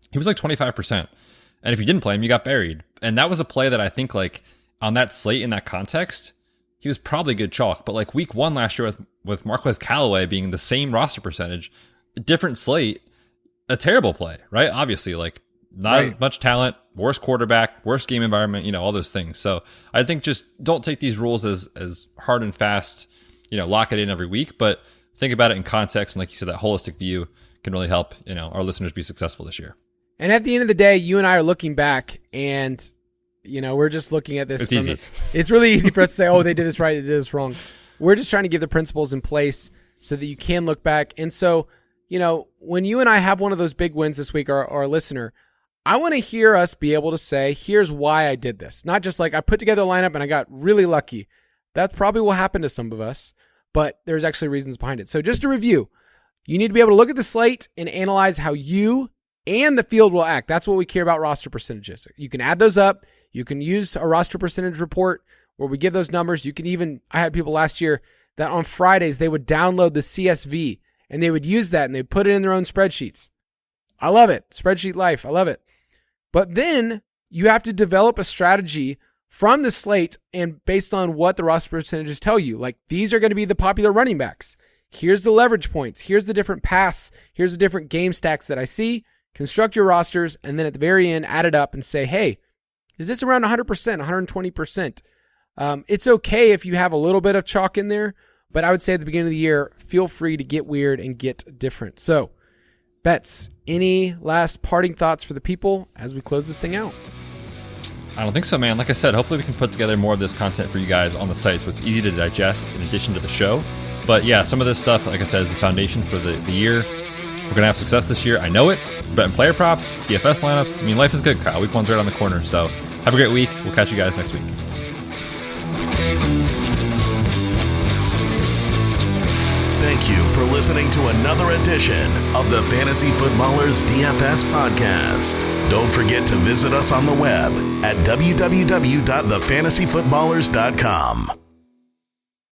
He was 25%. And if you didn't play him, you got buried. And that was a play that I think on that slate in that context, he was probably good chalk. But week 1 last year with Marquez Callaway being the same roster percentage, a different slate, a terrible play, right? Obviously, not as much talent, worse quarterback, worse game environment, all those things. So I think just don't take these rules as hard and fast, lock it in every week, but think about it in context. And like you said, that holistic view can really help, our listeners be successful this year. And at the end of the day, you and I are looking back and, we're just looking at this. It's easy. It's really easy for us to say, oh, they did this right, they did this wrong. We're just trying to give the principles in place so that you can look back. And so, when you and I have one of those big wins this week, our listener, I want to hear us be able to say, here's why I did this. Not just like I put together a lineup and I got really lucky. That's probably what happened to some of us, but there's actually reasons behind it. So just to review, you need to be able to look at the slate and analyze how you and the field will act. That's what we care about, roster percentages. You can add those up. You can use a roster percentage report where we give those numbers. You can even, I had people last year that on Fridays, they would download the CSV and they would use that and they put it in their own spreadsheets. I love it. Spreadsheet life. I love it. But then you have to develop a strategy from the slate and based on what the roster percentages tell you. Like, these are going to be the popular running backs. Here's the leverage points. Here's the different pass. Here's the different game stacks that I see. Construct your rosters, and then at the very end, add it up and say, hey, is this around 100%, 120%? It's okay if you have a little bit of chalk in there, but I would say at the beginning of the year, feel free to get weird and get different. So, Betz, any last parting thoughts for the people as we close this thing out? I don't think so, man. Like I said, hopefully we can put together more of this content for you guys on the site so it's easy to digest in addition to the show. But yeah, some of this stuff, like I said, is the foundation for the year. We're going to have success this year. I know it. Betting player props, DFS lineups. I mean, life is good, Kyle. Week 1's right on the corner. So have a great week. We'll catch you guys next week. Thank you for listening to another edition of the Fantasy Footballers DFS Podcast. Don't forget to visit us on the web at www.thefantasyfootballers.com.